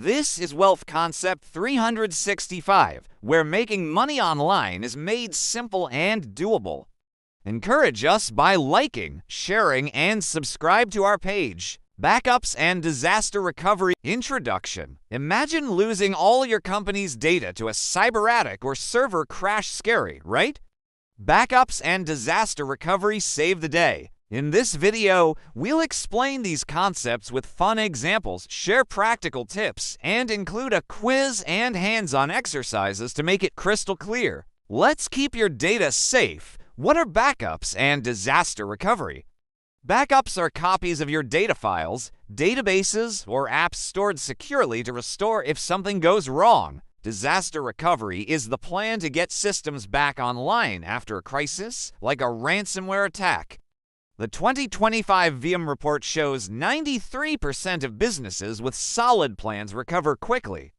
This is Wealth Concept 365, where making money online is made simple and doable. Encourage us by liking, sharing, and subscribe to our page. Backups and Disaster Recovery Introduction. Imagine losing all your company's data to a cyber attack or server crash. Scary, right? Backups and disaster recovery save the day. In this video, we'll explain these concepts with fun examples, share practical tips, and include a quiz and hands-on exercises to make it crystal clear. Let's keep your data safe. What are backups and disaster recovery? Backups are copies of your data files, databases, or apps stored securely to restore if something goes wrong. Disaster recovery is the plan to get systems back online after a crisis, like a ransomware attack. The 2025 VM report shows 93% of businesses with solid plans recover quickly.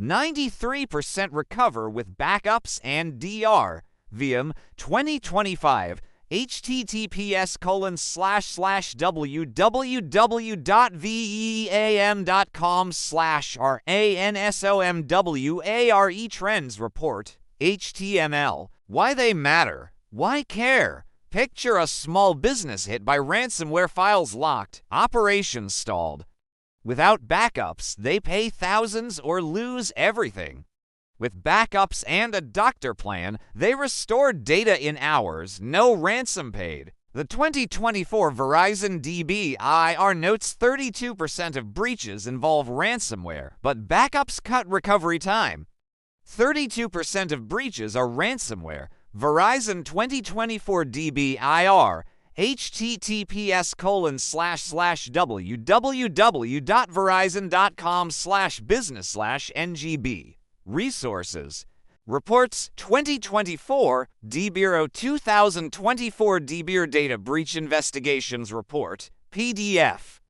93% recover with backups and DR. VM 2025 https://www.veam.com/ransomware trends report HTML. Why they matter? Why care? Picture a small business hit by ransomware, files locked, operations stalled. Without backups, they pay thousands or lose everything. With backups and a doctor plan, they restore data in hours, no ransom paid. The 2024 Verizon DBIR notes 32% of breaches involve ransomware, but backups cut recovery time. 32% of breaches are ransomware. Verizon 2024 DBIR https://www.verizon.com/business/ngb. Resources. Reports 2024 DBureau 2024 DBureau Data Breach Investigations Report PDF.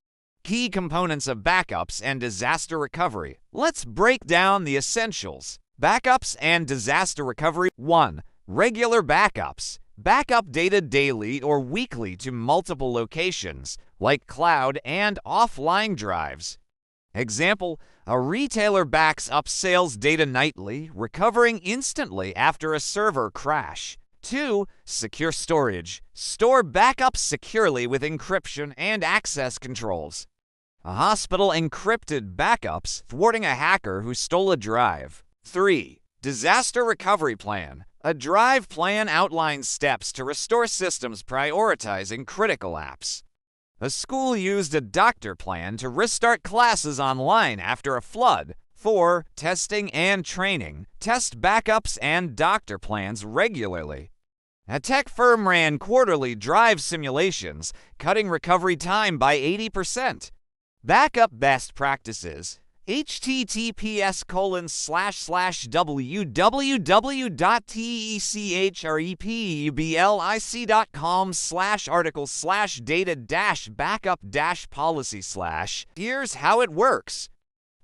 Key components of backups and disaster recovery. Let's break down the essentials. Backups and disaster recovery. 1. Regular backups. Backup data daily or weekly to multiple locations, like cloud and offline drives. Example, a retailer backs up sales data nightly, recovering instantly after a server crash. 2. Secure storage. Store backups securely with encryption and access controls. A hospital encrypted backups, thwarting a hacker who stole a drive. 3. Disaster recovery plan. A drive plan outlines steps to restore systems, prioritizing critical apps. A school used a doctor plan to restart classes online after a flood. 4. Testing and training. Test backups and doctor plans regularly. A tech firm ran quarterly drive simulations, cutting recovery time by 80%. Backup best practices. https://www.techrepublic.article/data-backup-policy/ Here's how it works.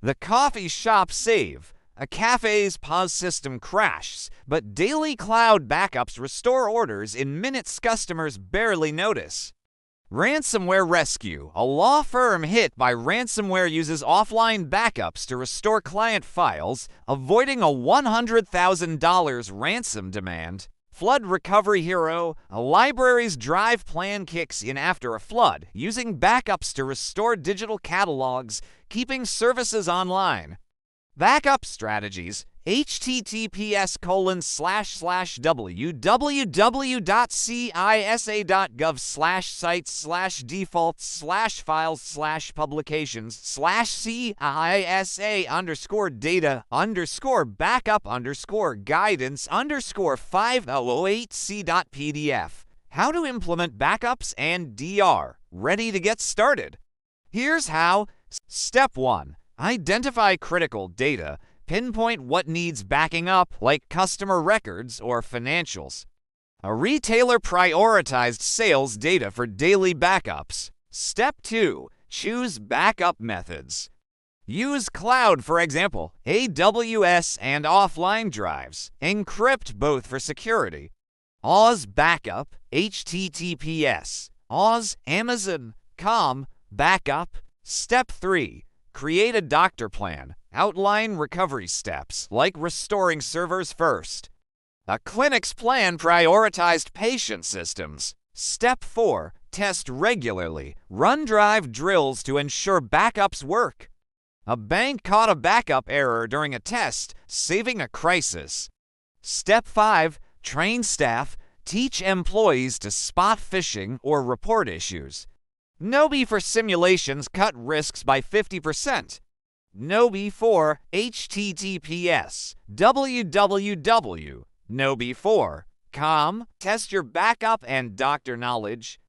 The coffee shop save. A cafe's POS system crashes, but daily cloud backups restore orders in minutes customers barely notice. Ransomware rescue. A law firm hit by ransomware uses offline backups to restore client files, avoiding a $100,000 ransom demand. Flood recovery hero. A library's drive plan kicks in after a flood, using backups to restore digital catalogs, keeping services online. Backup strategies. https://www.cisa.gov/sites/data_cisa_data_guidance_508c.pdf. How to implement backups and DR. Ready to get started? Here's how. Step 1. Identify critical data. Pinpoint what needs backing up, like customer records or financials. A retailer prioritized sales data for daily backups. Step 2. Choose backup methods. Use cloud, for example, AWS and offline drives. Encrypt both for security. Oz backup, https. Oz Amazon.com backup. Step 3. Create a doctor plan. Outline recovery steps, like restoring servers first. A clinic's plan prioritized patient systems. Step 4. Test regularly. Run drive drills to ensure backups work. A bank caught a backup error during a test, saving a crisis. Step 5. Train staff. Teach employees to spot phishing or report issues. Nobi for simulations cut risks by 50%. Nobi for HTTPS www.nobi4.com. Test your backup and doctor knowledge.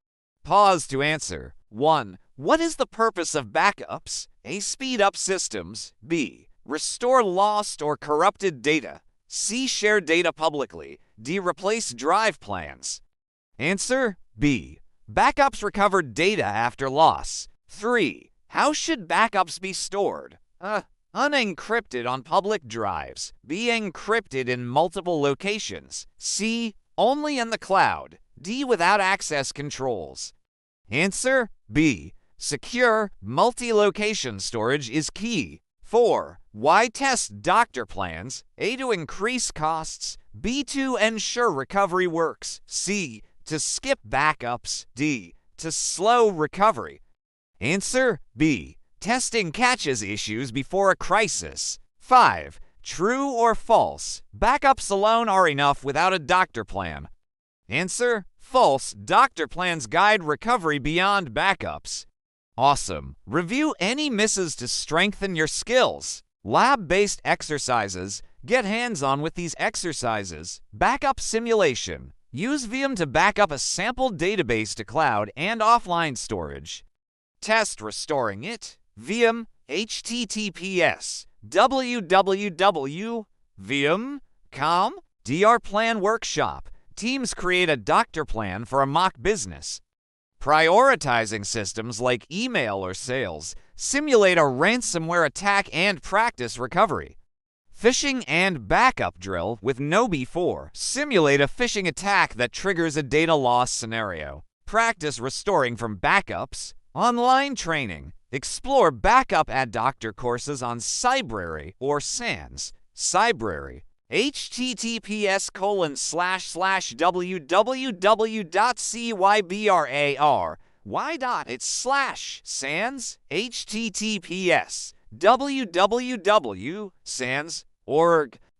Pause to answer. 1. What is the purpose of backups? A. Speed up systems. B. Restore lost or corrupted data. C. Share data publicly. D. Replace drive plans. Answer. B. Backups recover data after loss. 3. How should backups be stored? Unencrypted on public drives. B. Encrypted in multiple locations. C. Only in the cloud. D. Without access controls. Answer. B. Secure multi-location storage is key. 4. Why test doctor plans? A. To increase costs. B. To ensure recovery works. C. To skip backups. D. To slow recovery. Answer. B. Testing catches issues before a crisis. 5. True or false? Backups alone are enough without a doctor plan. Answer. False. Doctor plans guide recovery beyond backups. Awesome. Review any misses to strengthen your skills. Lab-based exercises. Get hands-on with these exercises. Backup simulation. Use VM to back up a sample database to cloud and offline storage. Test restoring it. VM HTTPS www.vm.com. DR Plan Workshop. Teams create a doctor plan for a mock business. Prioritizing systems like email or sales. Simulate a ransomware attack and practice recovery. Phishing and backup drill with Nobi 4. Simulate a phishing attack that triggers a data loss scenario. Practice restoring from backups. Online training. Explore backup at doctor courses on Cybrary or SANS. Cybrary. https://www.cybrary.sans https www.sans.org.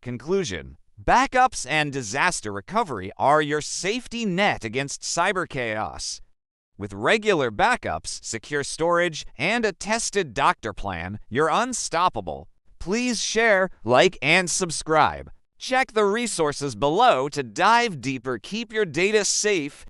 Conclusion. Backups and disaster recovery are your safety net against cyber chaos. With regular backups, secure storage, and a tested doctor plan, you're unstoppable. Please share, like, and subscribe. Check the resources below to dive deeper. Keep your data safe